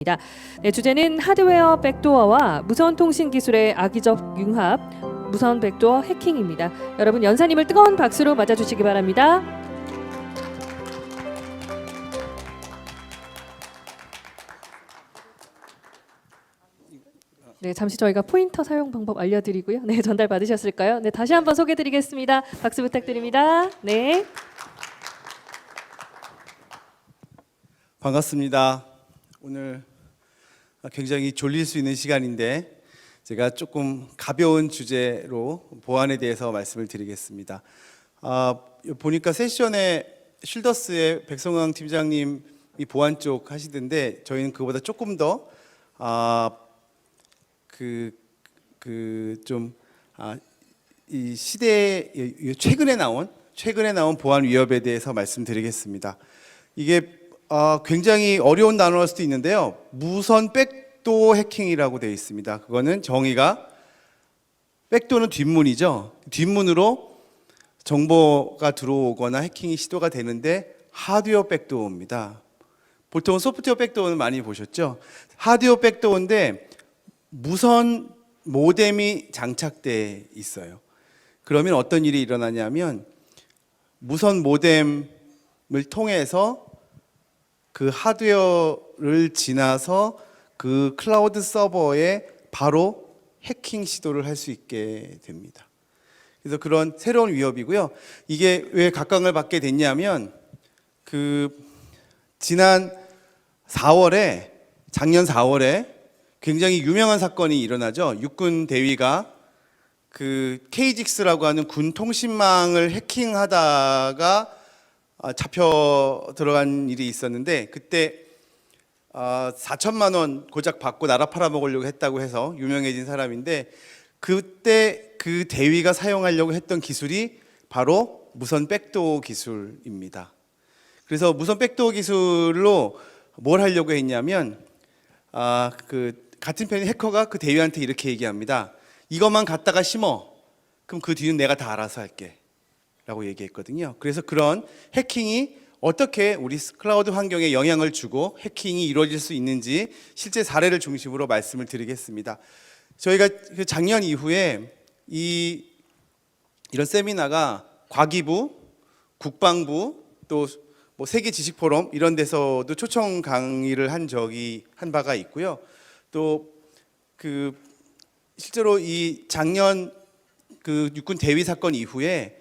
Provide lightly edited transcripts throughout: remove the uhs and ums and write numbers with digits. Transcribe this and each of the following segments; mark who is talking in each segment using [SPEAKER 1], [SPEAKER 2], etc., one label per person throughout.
[SPEAKER 1] 네, 주제는 하드웨어 백도어와 무선 통신 기술의 악의적 융합, 무선 백도어 해킹입니다. 여러분 연사님을 뜨거운 박수로 맞아주시기 바랍니다. 네, 잠시 저희가 포인터 사용 방법 알려드리고요. 네, 전달 받으셨을까요? 네, 다시 한번 소개드리겠습니다. 박수 부탁드립니다. 네.
[SPEAKER 2] 반갑습니다. 오늘 굉장히 졸릴 수 있는 시간인데 제가 조금 가벼운 주제로 보안에 대해서 말씀을 드리겠습니다. 보니까 세션에 쉴더스의 백성광 팀장님이 보안 쪽 하시던데 저희는 그보다 조금 더 이 시대에 최근에 나온 보안 위협에 대해서 말씀드리겠습니다. 이게 굉장히 어려운 단어일 수도 있는데요. 무선 백도어 해킹이라고 되어 있습니다. 그거는 정의가 백도어는 뒷문이죠. 뒷문으로 정보가 들어오거나 해킹이 시도가 되는데 하드웨어 백도어입니다. 보통 소프트웨어 백도어는 많이 보셨죠. 하드웨어 백도어인데 무선 모뎀이 장착돼 있어요. 그러면 어떤 일이 일어나냐면 무선 모뎀을 통해서 그 하드웨어를 지나서 그 클라우드 서버에 바로 해킹 시도를 할 수 있게 됩니다. 그래서 그런 새로운 위협이고요. 이게 왜 각광을 받게 됐냐면 작년 4월에 굉장히 유명한 사건이 일어나죠. 육군 대위가 KGX라고 하는 군 통신망을 해킹하다가 잡혀 들어간 일이 있었는데 그때 4천만 원 고작 받고 나라 팔아먹으려고 했다고 해서 유명해진 사람인데 그때 그 대위가 사용하려고 했던 기술이 바로 무선 백도어 기술입니다. 그래서 무선 백도어 기술로 뭘 하려고 했냐면 같은 편인 해커가 그 대위한테 이렇게 얘기합니다. 이것만 갖다가 심어. 그럼 그 뒤는 내가 다 알아서 할게. 라고 얘기했거든요. 그래서 그런 해킹이 어떻게 우리 클라우드 환경에 영향을 주고 해킹이 이루어질 수 있는지 실제 사례를 중심으로 말씀을 드리겠습니다. 저희가 작년 이후에 이런 세미나가 과기부, 국방부, 또 뭐 세계 지식 포럼 이런 데서도 초청 강의를 한 바가 있고요. 또 실제로 이 작년 육군 대위 사건 이후에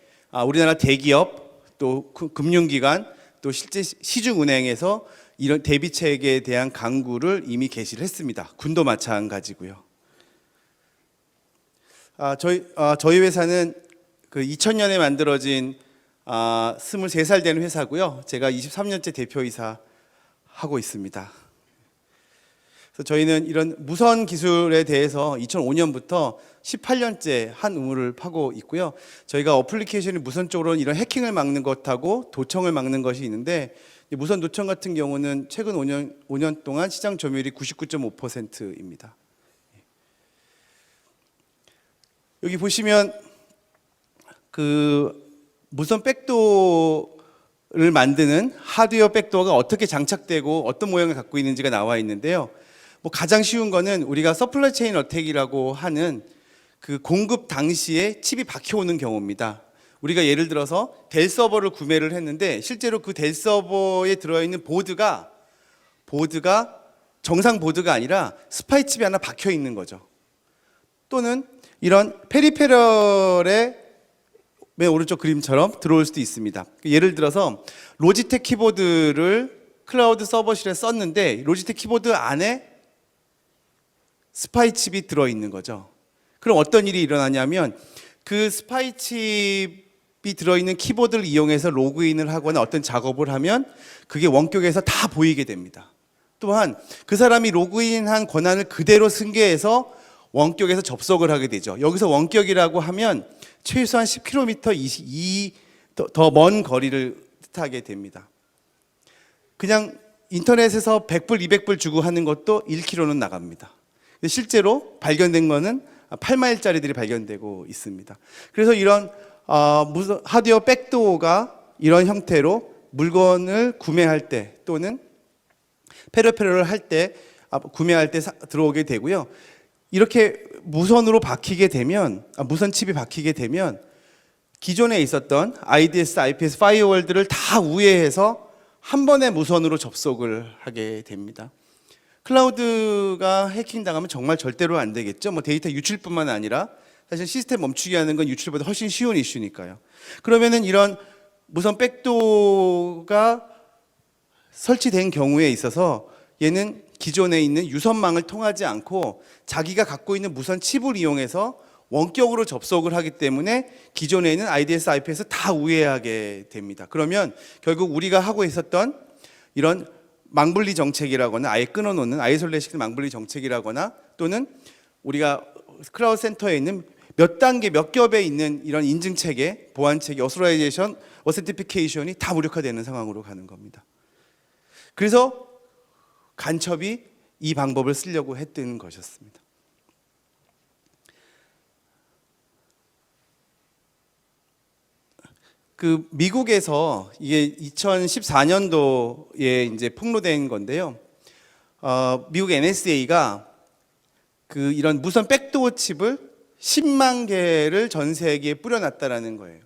[SPEAKER 2] 우리나라 대기업 또 금융기관 또 실제 시중은행에서 이런 대비책에 대한 강구를 이미 개시를 했습니다. 군도 마찬가지고요. 저희 회사는 2000년에 만들어진 23살 된 회사고요. 제가 23년째 대표이사 하고 있습니다. 그래서 저희는 이런 무선 기술에 대해서 2005년부터 18년째 한 우물을 파고 있고요. 저희가 어플리케이션이 무선 쪽으로는 이런 해킹을 막는 것하고 도청을 막는 것이 있는데 무선 도청 같은 경우는 최근 5년 동안 시장 점유율이 99.5%입니다. 여기 보시면 무선 백도어를 만드는 하드웨어 백도어가 어떻게 장착되고 어떤 모양을 갖고 있는지가 나와 있는데요. 가장 쉬운 거는 우리가 서플라이 체인 어택이라고 하는 공급 당시에 칩이 박혀오는 경우입니다. 우리가 예를 들어서 델 서버를 구매를 했는데 실제로 그 델 서버에 들어있는 보드가 정상 보드가 아니라 스파이 칩이 하나 박혀 있는 거죠. 또는 이런 페리페럴의 맨 오른쪽 그림처럼 들어올 수도 있습니다. 예를 들어서 로지텍 키보드를 클라우드 서버실에 썼는데 로지텍 키보드 안에 스파이 칩이 들어있는 거죠. 그럼 어떤 일이 일어나냐면 그 스파이 칩이 들어있는 키보드를 이용해서 로그인을 하거나 어떤 작업을 하면 그게 원격에서 다 보이게 됩니다. 또한 그 사람이 로그인한 권한을 그대로 승계해서 원격에서 접속을 하게 되죠. 여기서 원격이라고 하면 최소한 10km 더 먼 거리를 뜻하게 됩니다. 그냥 인터넷에서 100불, 200불 주고 하는 것도 1km는 나갑니다. 실제로 발견된 거는 8마일짜리들이 발견되고 있습니다. 그래서 이런 하드웨어 백도어가 이런 형태로 물건을 구매할 때 또는 페리페럴을 할 때 구매할 때 들어오게 되고요. 이렇게 무선으로 박히게 되면 무선 칩이 박히게 되면 기존에 있었던 IDS, IPS 파이어월들을 다 우회해서 한 번에 무선으로 접속을 하게 됩니다. 클라우드가 해킹당하면 정말 절대로 안 되겠죠. 뭐 데이터 유출뿐만 아니라 사실 시스템 멈추게 하는 건 유출보다 훨씬 쉬운 이슈니까요. 그러면은 이런 무선 백도어가 설치된 경우에 있어서 얘는 기존에 있는 유선망을 통하지 않고 자기가 갖고 있는 무선 칩을 이용해서 원격으로 접속을 하기 때문에 기존에 있는 IDS, IPS 다 우회하게 됩니다. 그러면 결국 우리가 하고 있었던 이런 망분리 정책이라거나 아예 끊어놓는 아이솔레이션 망분리 정책이라거나 또는 우리가 클라우드 센터에 있는 몇 단계, 몇 겹에 있는 이런 인증 체계, 보안 체계, 어소라이제이션, 어센티피케이션이 다 무력화되는 상황으로 가는 겁니다. 그래서 간첩이 이 방법을 쓰려고 했던 것이었습니다. 그 미국에서 이게 2014년도에 이제 폭로된 건데요. 미국 NSA가 그 이런 무선 백도어 칩을 10만 개를 전 세계에 뿌려놨다라는 거예요.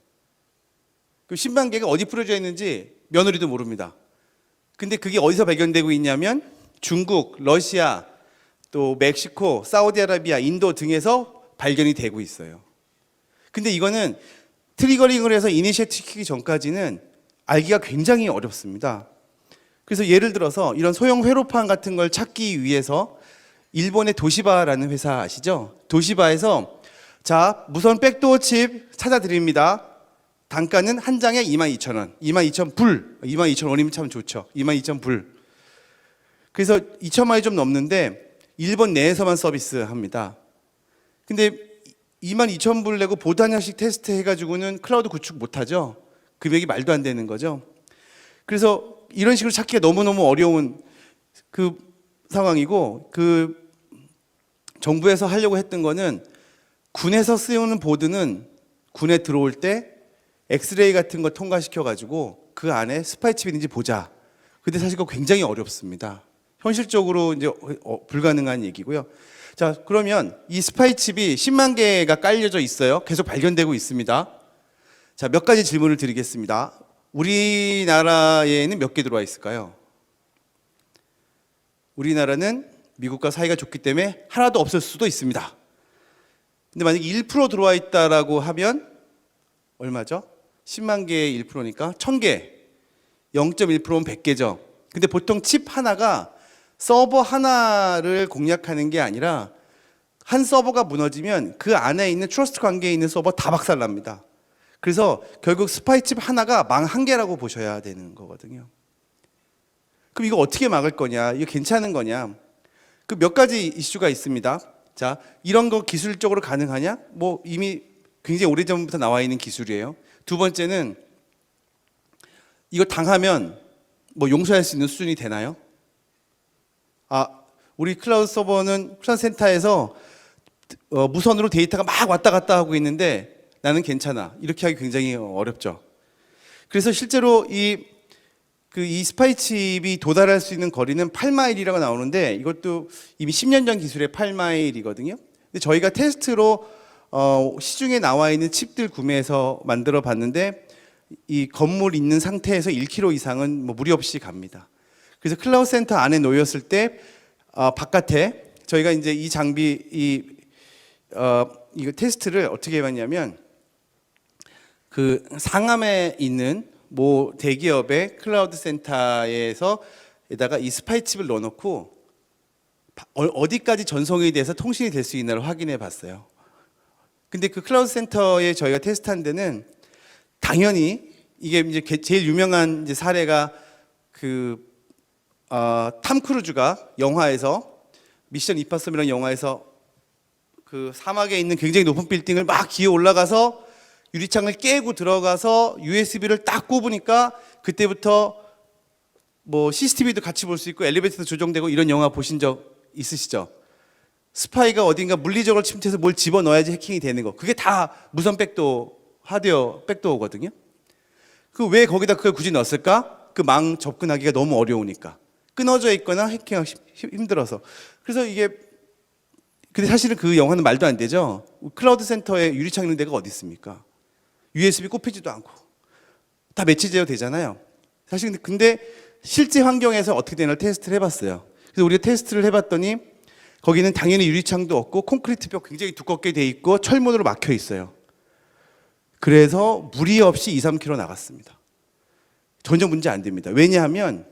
[SPEAKER 2] 그 10만 개가 어디 뿌려져 있는지 며느리도 모릅니다. 근데 그게 어디서 발견되고 있냐면 중국, 러시아, 또 멕시코, 사우디아라비아, 인도 등에서 발견이 되고 있어요. 근데 이거는 트리거링을 해서 이니시에이트 시키기 전까지는 알기가 굉장히 어렵습니다. 그래서 예를 들어서 이런 소형 회로판 같은 걸 찾기 위해서 일본의 도시바라는 회사 아시죠? 도시바에서 자, 무선 백도어 칩 찾아드립니다. 단가는 한 장에 22,000원, 22,000불, 22,000원이면 참 좋죠. 22,000불. 그래서 2천만이 좀 넘는데 일본 내에서만 서비스합니다. 근데 22,000불 내고 보단형식 테스트 해가지고는 클라우드 구축 못하죠. 금액이 말도 안 되는 거죠. 그래서 이런 식으로 찾기가 너무너무 어려운 그 상황이고 그 정부에서 하려고 했던 거는 군에서 쓰는 보드는 군에 들어올 때 엑스레이 같은 거 통과시켜가지고 그 안에 스파이 칩이 있는지 보자. 근데 사실 그거 굉장히 어렵습니다. 현실적으로 이제 불가능한 얘기고요. 자, 그러면 이 스파이 칩이 10만 개가 깔려져 있어요. 계속 발견되고 있습니다. 자, 몇 가지 질문을 드리겠습니다. 우리나라에는 몇 개 들어와 있을까요? 우리나라는 미국과 사이가 좋기 때문에 하나도 없을 수도 있습니다. 근데 만약에 1% 들어와 있다라고 하면 얼마죠? 10만 개의 1%니까 1000개. 0.1%면 100개죠. 근데 보통 칩 하나가 서버 하나를 공략하는 게 아니라 한 서버가 무너지면 그 안에 있는 트러스트 관계에 있는 서버 다 박살납니다. 그래서 결국 스파이 칩 하나가 망 한 개라고 보셔야 되는 거거든요. 그럼 이거 어떻게 막을 거냐? 이거 괜찮은 거냐? 그 몇 가지 이슈가 있습니다. 자, 이런 거 기술적으로 가능하냐? 뭐 이미 굉장히 오래전부터 나와 있는 기술이에요. 두 번째는 이거 당하면 뭐 용서할 수 있는 수준이 되나요? 우리 클라우드 서버는 클라우드 센터에서 무선으로 데이터가 막 왔다 갔다 하고 있는데 나는 괜찮아. 이렇게 하기 굉장히 어렵죠. 그래서 실제로 이 스파이 칩이 도달할 수 있는 거리는 8마일이라고 나오는데 이것도 이미 10년 전 기술의 8마일이거든요. 근데 저희가 테스트로 시중에 나와 있는 칩들 구매해서 만들어 봤는데 이 건물 있는 상태에서 1km 이상은 뭐 무리 없이 갑니다. 그래서 클라우드 센터 안에 놓였을 때 바깥에 저희가 이제 이 장비 이거 테스트를 어떻게 해봤냐면 그 상암에 있는 모 대기업의 클라우드 센터에서 에다가 이 스파이 칩을 넣어놓고 어디까지 전송이 돼서 통신이 될 수 있나를 확인해 봤어요. 근데 그 클라우드 센터에 저희가 테스트한 데는 당연히 이게 이제 제일 유명한 이제 사례가 탐 크루즈가 영화에서 미션 임파서블이라는 영화에서 그 사막에 있는 굉장히 높은 빌딩을 막 기어 올라가서 유리창을 깨고 들어가서 USB를 딱 꼽으니까 그때부터 뭐 CCTV도 같이 볼 수 있고 엘리베이터도 조정되고 이런 영화 보신 적 있으시죠? 스파이가 어딘가 물리적으로 침투해서 뭘 집어넣어야지 해킹이 되는 거. 그게 다 무선 백도어, 하드웨어 백도어거든요. 그 왜 거기다 그걸 굳이 넣었을까? 그 망 접근하기가 너무 어려우니까. 끊어져 있거나 해킹하기 힘들어서. 그래서 이게 근데 사실은 그 영화는 말도 안 되죠. 클라우드 센터에 유리창 있는 데가 어디 있습니까? USB 꼽히지도 않고 다 매치 제어 되잖아요. 사실 근데 실제 환경에서 어떻게 되나 테스트를 해봤어요. 그래서 우리가 테스트를 해봤더니 거기는 당연히 유리창도 없고 콘크리트 벽 굉장히 두껍게 돼 있고 철문으로 막혀 있어요. 그래서 무리 없이 2, 3km 나갔습니다. 전혀 문제 안 됩니다. 왜냐하면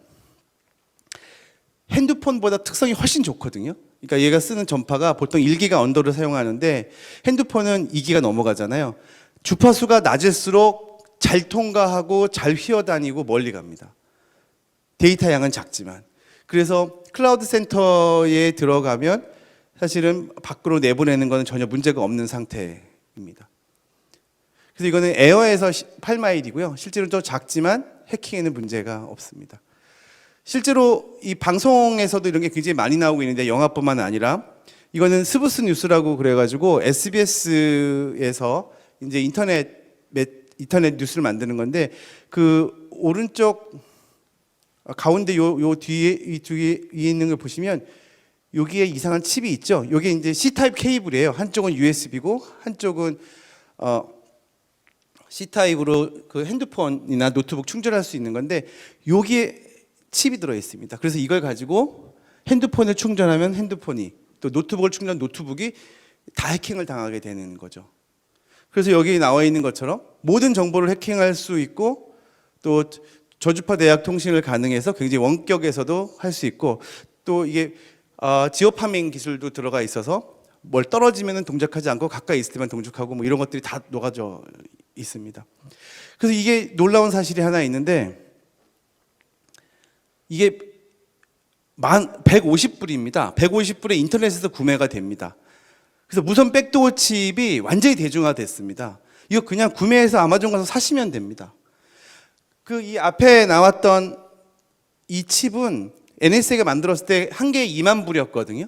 [SPEAKER 2] 핸드폰보다 특성이 훨씬 좋거든요. 그러니까 얘가 쓰는 전파가 보통 1기가 언더를 사용하는데 핸드폰은 2기가 넘어가잖아요. 주파수가 낮을수록 잘 통과하고 잘 휘어다니고 멀리 갑니다. 데이터 양은 작지만. 그래서 클라우드 센터에 들어가면 사실은 밖으로 내보내는 것은 전혀 문제가 없는 상태입니다. 그래서 이거는 에어에서 8마일이고요. 실제로 좀 작지만 해킹에는 문제가 없습니다. 실제로 이 방송에서도 이런 게 굉장히 많이 나오고 있는데 영화뿐만 아니라 이거는 스브스 뉴스라고 그래가지고 SBS에서 이제 인터넷 뉴스를 만드는 건데 그 오른쪽 가운데 요 뒤에 위에 있는 걸 보시면 여기에 이상한 칩이 있죠. 이게 이제 C 타입 케이블이에요. 한쪽은 USB고 한쪽은 C 타입으로 그 핸드폰이나 노트북 충전할 수 있는 건데 여기에 칩이 들어 있습니다. 그래서 이걸 가지고 핸드폰을 충전하면 핸드폰이 또 노트북을 충전한 노트북이 다 해킹을 당하게 되는 거죠. 그래서 여기 나와 있는 것처럼 모든 정보를 해킹할 수 있고 또 저주파 대약 통신을 가능해서 굉장히 원격에서도 할 수 있고 또 이게 지오파밍 기술도 들어가 있어서 뭘 떨어지면은 동작하지 않고 가까이 있을 때만 동작하고 뭐 이런 것들이 다 녹아져 있습니다. 그래서 이게 놀라운 사실이 하나 있는데 이게 150불입니다. 150불에 인터넷에서 구매가 됩니다. 그래서 무선 백도어 칩이 완전히 대중화됐습니다. 이거 그냥 구매해서 아마존 가서 사시면 됩니다. 그 이 앞에 나왔던 이 칩은 NSA가 만들었을 때 한 개에 2만 불이었거든요.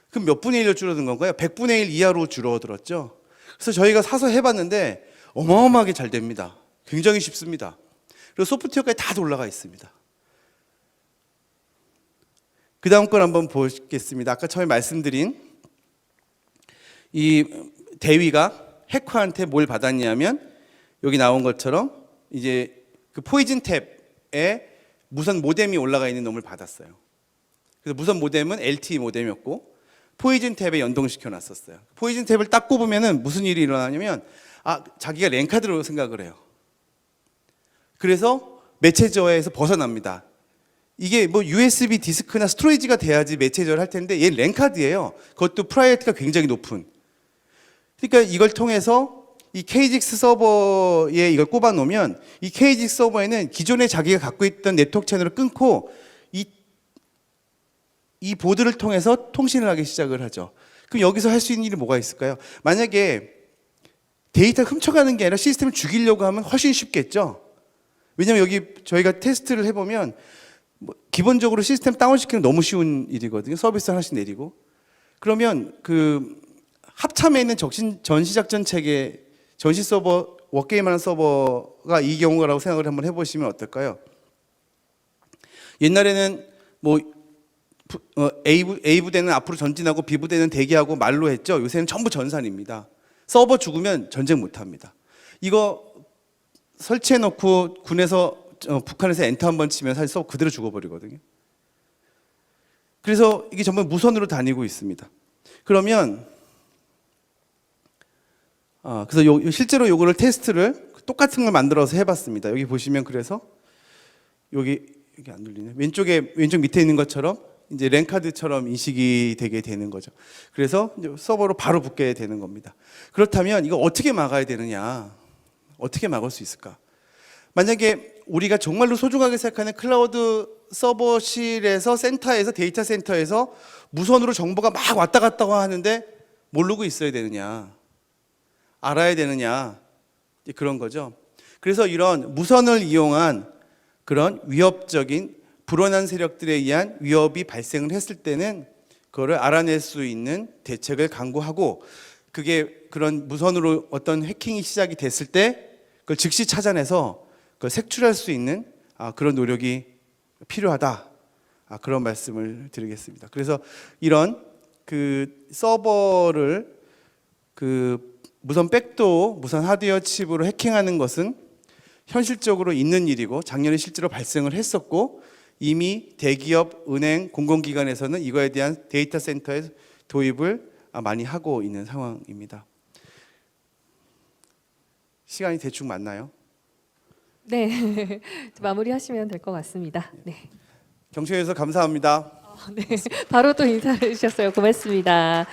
[SPEAKER 2] 그럼 몇 분의 1로 줄어든 건가요? 100분의 1 이하로 줄어들었죠. 그래서 저희가 사서 해봤는데 어마어마하게 잘 됩니다. 굉장히 쉽습니다. 그리고 소프트웨어까지 다 올라가 있습니다. 그 다음 걸 한번 보겠습니다. 아까 처음에 말씀드린 이 대위가 해커한테 뭘 받았냐면 여기 나온 것처럼 이제 그 포이즌 탭에 무선 모뎀이 올라가 있는 놈을 받았어요. 그래서 무선 모뎀은 LTE 모뎀이었고 포이즌 탭에 연동시켜 놨었어요. 포이즌 탭을 딱 꼽으면은 무슨 일이 일어나냐면 자기가 랜카드로 생각을 해요. 그래서 매체저에서 벗어납니다. 이게 뭐 USB 디스크나 스토리지가 돼야지 매체저를 할 텐데 얘는 랜카드예요. 그것도 프라이어티가 굉장히 높은. 그러니까 이걸 통해서 이 KGX 서버에 이걸 꼽아 놓으면 이 KGX 서버에는 기존에 자기가 갖고 있던 네트워크 채널을 끊고 이 보드를 통해서 통신을 하기 시작을 하죠. 그럼 여기서 할 수 있는 일이 뭐가 있을까요? 만약에 데이터를 훔쳐가는 게 아니라 시스템을 죽이려고 하면 훨씬 쉽겠죠. 왜냐하면 여기 저희가 테스트를 해보면 기본적으로 시스템 다운시키는 너무 쉬운 일이거든요. 서비스 하나씩 내리고. 그러면 그 합참에 있는 전시작전 체계, 전시 서버, 워게임하는 서버가 이 경우라고 생각을 한번 해보시면 어떨까요? 옛날에는 뭐 A 부대는 앞으로 전진하고 B 부대는 대기하고 말로 했죠. 요새는 전부 전산입니다. 서버 죽으면 전쟁 못합니다. 이거 설치해놓고 군에서 북한에서 엔터 한번 치면 사실 서버 그대로 죽어버리거든요. 그래서 이게 전부 무선으로 다니고 있습니다. 그러면 그래서 실제로 요거를 테스트를 똑같은 걸 만들어서 해봤습니다. 여기 보시면 그래서 여기 안 눌리네. 왼쪽 밑에 있는 것처럼 이제 랜카드처럼 인식이 되게 되는 거죠. 그래서 이제 서버로 바로 붙게 되는 겁니다. 그렇다면 이거 어떻게 막아야 되느냐? 어떻게 막을 수 있을까? 만약에 우리가 정말로 소중하게 생각하는 클라우드 서버실에서 센터에서 데이터 센터에서 무선으로 정보가 막 왔다 갔다 하는데 모르고 있어야 되느냐? 알아야 되느냐? 그런 거죠. 그래서 이런 무선을 이용한 그런 위협적인 불온한 세력들에 의한 위협이 발생을 했을 때는 그거를 알아낼 수 있는 대책을 강구하고 그게 그런 무선으로 어떤 해킹이 시작이 됐을 때 그걸 즉시 찾아내서 그걸 색출할 수 있는 그런 노력이 필요하다. 그런 말씀을 드리겠습니다. 그래서 이런 그 서버를 그 무선 백도어, 무선 하드웨어 칩으로 해킹하는 것은 현실적으로 있는 일이고 작년에 실제로 발생을 했었고 이미 대기업, 은행, 공공기관에서는 이거에 대한 데이터 센터의 도입을 많이 하고 있는 상황입니다. 시간이 대충 맞나요?
[SPEAKER 1] 네, 마무리하시면 될 것 같습니다. 네.
[SPEAKER 2] 경청해 주셔서 감사합니다.
[SPEAKER 1] 네, 바로 또 인사해 주셨어요. 고맙습니다.